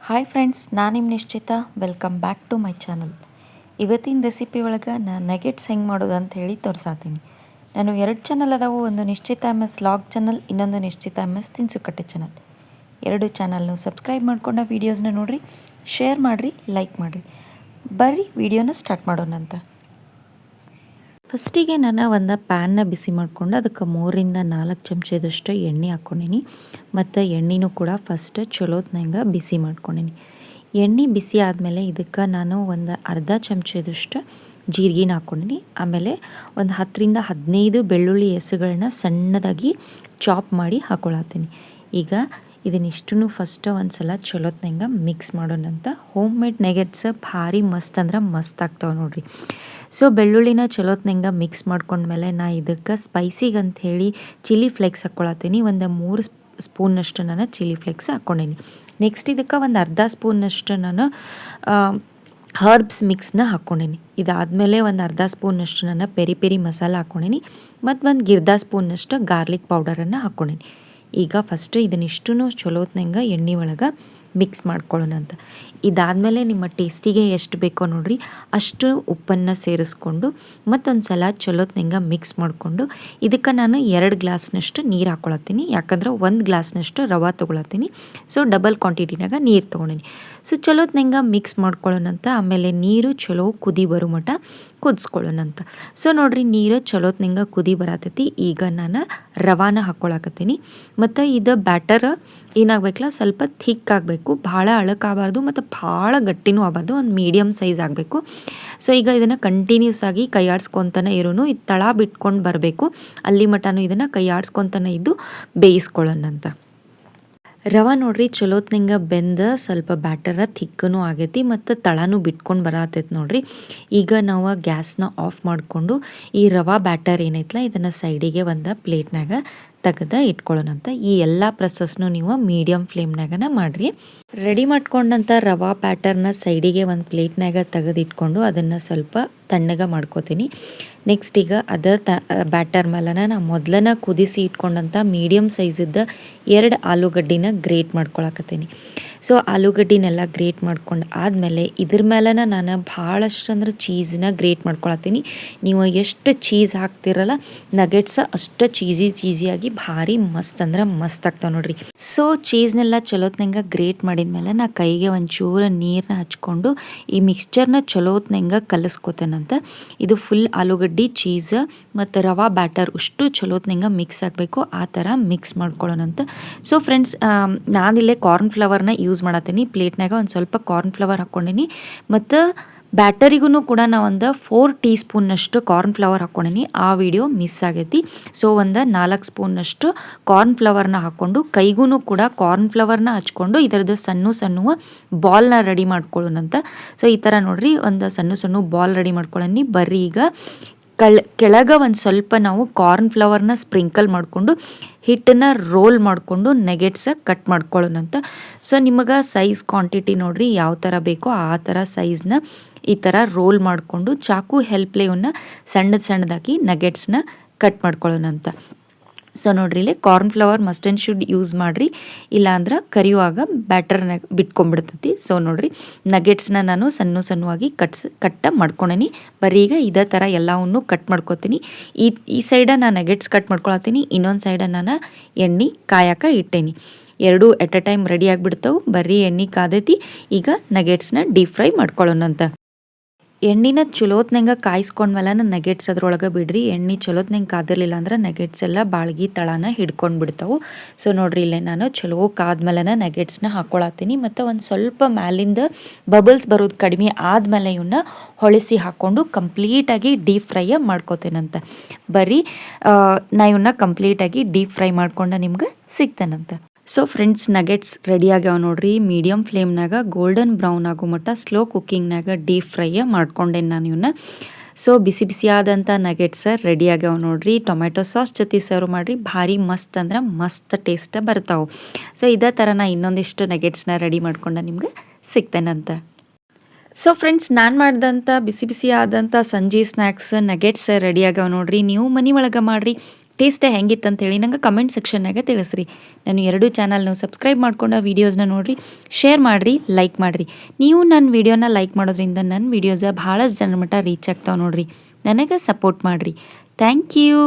Hi friends, ನಾನು ನಿಮ್ಮ ನಿಶ್ಚಿತ. Welcome back to my channel. ಇವತ್ತಿನ ರೆಸಿಪಿ ಒಳಗೆ ನಾನು ನಗೆಟ್ಸ್ ಹೆಂಗೆ ಮಾಡೋದು ಅಂತ ಹೇಳಿ ತೋರಿಸಾತೀನಿ. ನಾನು 2 ಚಾನಲ್ ಅದಾವು. ಒಂದು ನಿಶ್ಚಿತ MS ಲಾಗ್ ಚಾನಲ್, ಇನ್ನೊಂದು ನಿಶ್ಚಿತ MS ತಿನಿಸುಕಟ್ಟೆ ಚಾನಲ್. 2 ಚಾನಲ್ನು ಸಬ್ಸ್ಕ್ರೈಬ್ ಮಾಡ್ಕೊಂಡು ವೀಡಿಯೋಸ್ನ ನೋಡಿರಿ, ಶೇರ್ ಮಾಡಿರಿ, ಲೈಕ್ ಮಾಡಿರಿ. ಬರ್ರಿ ವಿಡಿಯೋನ ಸ್ಟಾರ್ಟ್ ಮಾಡೋಣಂತ. ಫಸ್ಟಿಗೆ ನಾನು ಒಂದು ಪ್ಯಾನ್ನ ಬಿಸಿ ಮಾಡಿಕೊಂಡು ಅದಕ್ಕೆ 3-4 ಚಮಚದಷ್ಟು ಎಣ್ಣೆ ಹಾಕ್ಕೊಂಡೀನಿ. ಮತ್ತು ಎಣ್ಣೆನೂ ಕೂಡ ಫಸ್ಟ್ ಚಲೋತ್ನಂಗೆ ಬಿಸಿ ಮಾಡ್ಕೊಂಡೀನಿ. ಎಣ್ಣೆ ಬಿಸಿ ಆದಮೇಲೆ ಇದಕ್ಕೆ ನಾನು ಒಂದು ಅರ್ಧ ಚಮಚದಷ್ಟು ಜೀರಿಗೆನ ಹಾಕ್ಕೊಂಡೀನಿ. ಆಮೇಲೆ ಒಂದು 10-15 ಬೆಳ್ಳುಳ್ಳಿ ಎಸೆಗಳನ್ನ ಸಣ್ಣದಾಗಿ ಚಾಪ್ ಮಾಡಿ ಹಾಕ್ಕೊಳತ್ತೀನಿ. ಈಗ ಇದನ್ನಿಷ್ಟನ್ನು ಫಸ್ಟ್ ಒಂದು ಸಲ ಚಲೋತ್ನಂಗೆ ಮಿಕ್ಸ್ ಮಾಡೋಣಂತ. ಹೋಮ್ ಮೇಡ್ ನಗೆಟ್ಸ್ ಭಾರಿ ಮಸ್ತ್ ಅಂದ್ರೆ ಮಸ್ತ್ ಆಗ್ತಾವೆ ನೋಡಿರಿ. ಸೊ ಬೆಳ್ಳುಳ್ಳಿನ ಚಲೋತ್ನಂಗೆ ಮಿಕ್ಸ್ ಮಾಡ್ಕೊಂಡ್ಮೇಲೆ ನಾ ಇದಕ್ಕೆ ಸ್ಪೈಸಿಗೆ ಅಂಥೇಳಿ ಚಿಲ್ಲಿ ಫ್ಲೇಕ್ಸ್ ಹಾಕ್ಕೊಳತ್ತೀನಿ. ಒಂದು 3 ಸ್ಪೂನ್ನಷ್ಟು ನಾನು ಚಿಲ್ಲಿ ಫ್ಲೇಕ್ಸ್ ಹಾಕ್ಕೊಂಡೀನಿ. ನೆಕ್ಸ್ಟ್ ಇದಕ್ಕೆ ಒಂದು ಅರ್ಧ ಸ್ಪೂನ್ನಷ್ಟು ನಾನು ಹರ್ಬ್ಸ್ ಮಿಕ್ಸ್ನ ಹಾಕ್ಕೊಂಡೀನಿ. ಇದಾದಮೇಲೆ ಒಂದು ಅರ್ಧ ಸ್ಪೂನ್ನಷ್ಟು ನಾನು ಪೆರಿ ಪೆರಿ ಮಸಾಲ ಹಾಕ್ಕೊಂಡೀನಿ. ಮತ್ತು ಒಂದು ಗಿರ್ದ ಸ್ಪೂನ್ನಷ್ಟು ಗಾರ್ಲಿಕ್ ಪೌಡರನ್ನು ಹಾಕ್ಕೊಂಡೀನಿ. ಈಗ ಫಸ್ಟು ಇದನ್ನಿಷ್ಟೂ ಚಲೋತ್ನಂಗೆ ಎಣ್ಣೆ ಒಳಗೆ ಮಿಕ್ಸ್ ಮಾಡ್ಕೊಳ್ಳೋಣ ಅಂತ. ಇದಾದಮೇಲೆ ನಿಮ್ಮ ಟೇಸ್ಟಿಗೆ ಎಷ್ಟು ಬೇಕೋ ನೋಡಿರಿ ಅಷ್ಟು ಉಪ್ಪನ್ನು ಸೇರಿಸ್ಕೊಂಡು ಮತ್ತೊಂದು ಸಲ ಚಲೋತ್ನಂಗೆ ಮಿಕ್ಸ್ ಮಾಡಿಕೊಂಡು ಇದಕ್ಕೆ ನಾನು 2 ಗ್ಲಾಸ್ನಷ್ಟು ನೀರು ಹಾಕ್ಕೊಳತ್ತೀನಿ. ಯಾಕಂದ್ರೆ 1 ಗ್ಲಾಸ್ನಷ್ಟು ರವೆ ತೊಗೊಳತ್ತೀನಿ. ಸೊ ಡಬಲ್ ಕ್ವಾಂಟಿಟಿನಾಗ ನೀರು ತೊಗೊಂಡಿನಿ. ಸೊ ಚಲೋತ್ನಂಗೆ ಮಿಕ್ಸ್ ಮಾಡ್ಕೊಳ್ಳೋಣಂತ. ಆಮೇಲೆ ನೀರು ಚಲೋ ಕುದಿ ಬರೋ ಮಟ್ಟ ಕುದಿಸ್ಕೊಳ್ಳೋಣಂತ. ಸೊ ನೋಡಿರಿ, ನೀರು ಚಲೋತ್ನಂಗೆ ಕುದಿ ಬರತೈತಿ. ಈಗ ನಾನು ರವಾನ ಹಾಕ್ಕೊಳಕತ್ತೀನಿ. ಮತ್ತು ಇದು ಬ್ಯಾಟರ್ ಏನಾಗಬೇಕಲ್ಲ, ಸ್ವಲ್ಪ ಥಿಕ್ ಆಗಬೇಕು, ಭಾಳ ಅಳಕಾಗಬಾರ್ದು ಮತ್ತು ಭಾಳ ಗಟ್ಟಿನೂ ಆಗಬಾರ್ದು, ಒಂದು ಮೀಡಿಯಮ್ ಸೈಜ್ ಆಗಬೇಕು. ಸೊ ಈಗ ಇದನ್ನು ಕಂಟಿನ್ಯೂಸ್ ಆಗಿ ಕೈಯಾಡ್ಸ್ಕೊತಾನೆ ಇರೋನು, ಇದು ತಳ ಬಿಟ್ಕೊಂಡು ಬರಬೇಕು. ಅಲ್ಲಿ ಮಟನೂ ಇದನ್ನು ಕೈಯಾಡ್ಸ್ಕೊತಾನೆ ಇದ್ದು ಬೇಯಿಸ್ಕೊಳ್ಳೋಣಂತ. ರವೆ ನೋಡ್ರಿ ಚಲೋತ್ನಂಗೆ ಬೆಂದು ಸ್ವಲ್ಪ ಬ್ಯಾಟರ ಥಿಕ್ಕನೂ ಆಗೈತಿ ಮತ್ತು ತಳನೂ ಬಿಟ್ಕೊಂಡು ಬರತೈತಿ ನೋಡ್ರಿ. ಈಗ ನಾವು ಗ್ಯಾಸ್ನ ಆಫ್ ಮಾಡಿಕೊಂಡು ಈ ರವೆ ಬ್ಯಾಟರ್ ಏನೈತಲ್ಲ ಇದನ್ನು ಸೈಡಿಗೆ ಒಂದು ಪ್ಲೇಟ್ನಾಗ ತೆಗೆದು ಇಟ್ಕೊಳ್ಳೋಣಂತ. ಈ ಎಲ್ಲ ಪ್ರೊಸೆಸ್ನು ನೀವು ಮೀಡಿಯಮ್ ಫ್ಲೇಮ್ನಾಗನ ಮಾಡಿರಿ. ರೆಡಿ ಮಾಡ್ಕೊಂಡಂಥ ರವಾ ಬ್ಯಾಟರ್ನ ಸೈಡಿಗೆ ಒಂದು ಪ್ಲೇಟ್ನಾಗ ತೆಗೆದು ಇಟ್ಕೊಂಡು ಅದನ್ನು ಸ್ವಲ್ಪ ತಣ್ಣಗೆ ಮಾಡ್ಕೋತೀನಿ. ನೆಕ್ಸ್ಟ್ ಈಗ ಬ್ಯಾಟರ್ ಮೇಲೆ ನಾನು ಮೊದಲನ ಕುದಿಸಿ ಇಟ್ಕೊಂಡಂಥ ಮೀಡಿಯಮ್ ಸೈಜಿದ್ದ 2 ಆಲೂಗಡ್ಡಿನ ಗ್ರೇಟ್ ಮಾಡ್ಕೊಳಕತ್ತೀನಿ. ಸೊ ಆಲೂಗಡ್ಡಿನೆಲ್ಲ ಗ್ರೇಟ್ ಮಾಡ್ಕೊಂಡು ಆದಮೇಲೆ ಇದ್ರ ಮೇಲೆ ನಾನು ಭಾಳಷ್ಟು ಅಂದ್ರೆ ಚೀಸ್ನ ಗ್ರೇಟ್ ಮಾಡ್ಕೊಳತ್ತೀನಿ. ನೀವು ಎಷ್ಟು ಚೀಸ್ ಹಾಕ್ತಿರಲ್ಲ ನಗೆಟ್ಸ್ ಅಷ್ಟು ಚೀಸಿಯಾಗಿ ಭಾರಿ ಮಸ್ತ್ ಅಂದ್ರೆ ಮಸ್ತ್ ಆಗ್ತಾವೆ ನೋಡ್ರಿ. ಸೊ ಚೀಸ್ನೆಲ್ಲ ಚಲೋತ್ನಂಗೆ ಗ್ರೇಟ್ ಮಾಡಿದ್ಮೇಲೆ ನಾ ಕೈಗೆ ಒಂಚೂರು ನೀರನ್ನ ಹಚ್ಕೊಂಡು ಈ ಮಿಕ್ಸ್ಚರ್ನ ಚಲೋತ್ನಂಗೆ ಕಲಿಸ್ಕೋತೇನಂತ. ಇದು ಫುಲ್ ಆಲೂಗಡ್ಡಿ, ಚೀಸ್ ಮತ್ತು ರವಾ ಬ್ಯಾಟರ್ ಅಷ್ಟು ಚಲೋತ್ನಂಗೆ ಮಿಕ್ಸ್ ಆಗಬೇಕು. ಆ ಥರ ಮಿಕ್ಸ್ ಮಾಡ್ಕೊಳ್ಳೋಣಂತ. ಸೊ ಫ್ರೆಂಡ್ಸ್, ನಾನಿಲ್ಲೇ ಕಾರ್ನ್ ಫ್ಲವರ್ನ ಯೂಸ್ ಮಾಡತ್ತೀನಿ. ಪ್ಲೇಟ್ನಾಗ ಒಂದು ಸ್ವಲ್ಪ ಕಾರ್ನ್ ಫ್ಲವರ್ ಹಾಕ್ಕೊಂಡೀನಿ. ಮತ್ತು ಬ್ಯಾಟರಿಗೂ ಕೂಡ ನಾ ಒಂದು 4 ಟೀ ಸ್ಪೂನ್ನಷ್ಟು ಕಾರ್ನ್ ಫ್ಲವರ್ ಹಾಕ್ಕೊಂಡೀನಿ. ಆ ವಿಡಿಯೋ ಮಿಸ್ ಆಗೈತಿ. ಸೊ ಒಂದು 4 ಸ್ಪೂನ್ನಷ್ಟು ಕಾರ್ನ್ ಫ್ಲವರ್ನ ಹಾಕ್ಕೊಂಡು ಕೈಗೂ ಕೂಡ ಕಾರ್ನ್ ಫ್ಲವರ್ನ ಹಚ್ಕೊಂಡು ಇದರದ್ದು ಸಣ್ಣ ಬಾಲ್ನ ರೆಡಿ ಮಾಡ್ಕೊಳ್ಳೋಣಂತ. ಸೊ ಈ ಥರ ನೋಡ್ರಿ ಒಂದು ಸಣ್ಣ ಬಾಲ್ ರೆಡಿ ಮಾಡ್ಕೊಳ್ಳಿ. ಬರ್ರಿ ಈಗ ಕೆಳಗೆ ಒಂದು ಸ್ವಲ್ಪ ನಾವು ಕಾರ್ನ್ ಫ್ಲವರ್ನ ಸ್ಪ್ರಿಂಕಲ್ ಮಾಡಿಕೊಂಡು ಹಿಟ್ಟನ್ನು ರೋಲ್ ಮಾಡಿಕೊಂಡು ನೆಗೆಟ್ಸ್ ಕಟ್ ಮಾಡ್ಕೊಳ್ಳೋಣಂತ. ಸೊ ನಿಮಗೆ ಸೈಜ್ ಕ್ವಾಂಟಿಟಿ ನೋಡಿರಿ ಯಾವ ಥರ ಬೇಕೋ ಆ ಥರ ಸೈಜ್ನ ಈ ಥರ ರೋಲ್ ಮಾಡಿಕೊಂಡು ಚಾಕು ಹೆಲ್ಪ್ಲೇ ಇವನ್ನ ಸಣ್ಣದಾಗಿ ನಗೆಟ್ಸ್ನ ಕಟ್ ಮಾಡ್ಕೊಳ್ಳೋಣಂತ. ಸೊ ನೋಡ್ರಿ, ಇಲ್ಲಿ corn flower must and should use ಮಾಡಿರಿ, ಇಲ್ಲಾಂದ್ರೆ ಕರಿಯುವಾಗ ಬ್ಯಾಟರ್ನಾಗ ಬಿಟ್ಕೊಂಡ್ಬಿಡ್ತೈತಿ. ಸೊ ನೋಡ್ರಿ, ನಗೆಟ್ಸ್ನ ನಾನು ಸಣ್ಣವಾಗಿ ಕಟ್ ಮಾಡ್ಕೊಂಡೀನಿ. ಬರೀ ಈಗ ಇದೇ ಥರ ಎಲ್ಲವನ್ನೂ ಕಟ್ ಮಾಡ್ಕೊತೀನಿ. ಈ ಸೈಡ ನಾನು ನಗೆಟ್ಸ್ ಕಟ್ ಮಾಡ್ಕೊಳತ್ತೀನಿ, ಇನ್ನೊಂದು ಸೈಡ ನಾನು ಎಣ್ಣೆ ಕಾಯಕ ಇಟ್ಟೇನಿ. 2 ಎಟ್ ಅ ಟೈಮ್ ರೆಡಿ ಆಗಿಬಿಡ್ತಾವೆ. ಬರೀ ಎಣ್ಣೆ ಕಾದೈತಿ. ಈಗ ನಗೆಟ್ಸ್ನ ಡೀಪ್ ಫ್ರೈ ಮಾಡ್ಕೊಳ್ಳೋಣಂತ. ಎಣ್ಣೆನ ಚಲೋತ್ನಂಗೆ ಕಾಯಿಸ್ಕೊಂಡ್ಮೇಲೆ ನಗೆಟ್ಸ್ ಅದ್ರೊಳಗೆ ಬಿಡ್ರಿ. ಎಣ್ಣೆ ಚಲೋತ್ನಂಗೆ ಕಾದಿರಲಿಲ್ಲ ಅಂದ್ರೆ ನಗೆಟ್ಸ್ ಎಲ್ಲ ಬಾಳ್ಗಿ ತಳನ ಹಿಡ್ಕೊಂಡು ಬಿಡ್ತಾವೆ. ಸೊ ನೋಡ್ರಿ, ಇಲ್ಲೇ ನಾನು ಚಲೋ ಕಾದ್ಮೇಲೆ ನಗೆಟ್ಸ್ನ ಹಾಕ್ಕೊಳತ್ತೀನಿ. ಮತ್ತು ಒಂದು ಸ್ವಲ್ಪ ಮ್ಯಾಲಿಂದ ಬಬಲ್ಸ್ ಬರೋದು ಕಡಿಮೆ ಆದಮೇಲೆ ಇವನ್ನ ಹೊಳಿಸಿ ಹಾಕ್ಕೊಂಡು ಕಂಪ್ಲೀಟಾಗಿ ಡೀಪ್ ಫ್ರೈ ಮಾಡ್ಕೋತೇನಂತ. ಬರೀ ನಾ ಇವನ್ನ ಕಂಪ್ಲೀಟಾಗಿ ಡೀಪ್ ಫ್ರೈ ಮಾಡ್ಕೊಂಡು ನಿಮ್ಗೆ ಸಿಗ್ತೇನಂತ. ಸೊ ಫ್ರೆಂಡ್ಸ್, ನಗೆಟ್ಸ್ ರೆಡಿ ಆಗ್ಯಾವ ನೋಡ್ರಿ. ಮೀಡಿಯಮ್ ಫ್ಲೇಮ್ನಾಗ ಗೋಲ್ಡನ್ ಬ್ರೌನ್ ಆಗೋ ಮಟ್ಟ ಸ್ಲೋ ಕುಕ್ಕಿಂಗ್ನಾಗ ಡೀಪ್ ಫ್ರೈ ಮಾಡ್ಕೊಂಡೇನಿ ನಾನು ಇವನ್ನ. ಸೊ ಬಿಸಿ ನಗೆಟ್ಸ್ ರೆಡಿ ಆಗ್ಯಾವ ನೋಡ್ರಿ. ಟೊಮೆಟೊ ಸಾಸ್ ಜೊತೆ ಸರ್ವ್ ಮಾಡಿರಿ, ಭಾರಿ ಮಸ್ತ್ ಅಂದ್ರೆ ಮಸ್ತ್ ಟೇಸ್ಟ್ ಬರ್ತಾವೆ. ಸೊ ಇದೇ ಥರ ನಾ ಇನ್ನೊಂದಿಷ್ಟು ನಗೆಟ್ಸ್ನ ರೆಡಿ ಮಾಡ್ಕೊಂಡು ನಿಮ್ಗೆ ಸಿಗ್ತೇನಂತ. ಸೊ ಫ್ರೆಂಡ್ಸ್, ನಾನು ಮಾಡಿದಂಥ ಬಿಸಿ ಆದಂಥ ಸಂಜೆ ಸ್ನ್ಯಾಕ್ಸ್ ನಗೆಟ್ಸ್ ರೆಡಿ ಆಗ್ಯಾವ ನೋಡ್ರಿ. ನೀವು ಮನೆ ಒಳಗೆ ಮಾಡಿರಿ, ಟೇಸ್ಟ್ ಹೆಂಗಿತ್ತು ಅಂತೇಳಿ ನಂಗೆ ಕಮೆಂಟ್ ಸೆಕ್ಷನ್ನಾಗ ತಿಳಿಸ್ರಿ. ನಾನು 2 ಚಾನಲ್ನು ಸಬ್ಸ್ಕ್ರೈಬ್ ಮಾಡ್ಕೊಂಡು ವೀಡಿಯೋಸ್ನ ನೋಡಿರಿ, ಶೇರ್ ಮಾಡಿರಿ, ಲೈಕ್ ಮಾಡಿರಿ. ನೀವು ನನ್ನ ವೀಡಿಯೋನ ಲೈಕ್ ಮಾಡೋದ್ರಿಂದ ನನ್ನ ವೀಡಿಯೋಸ ಭಾಳಷ್ಟು ಜನರ ಮಟ್ಟ ರೀಚ್ ಆಗ್ತಾವೆ ನೋಡಿರಿ. ನನಗೆ ಸಪೋರ್ಟ್ ಮಾಡಿರಿ. Thank you.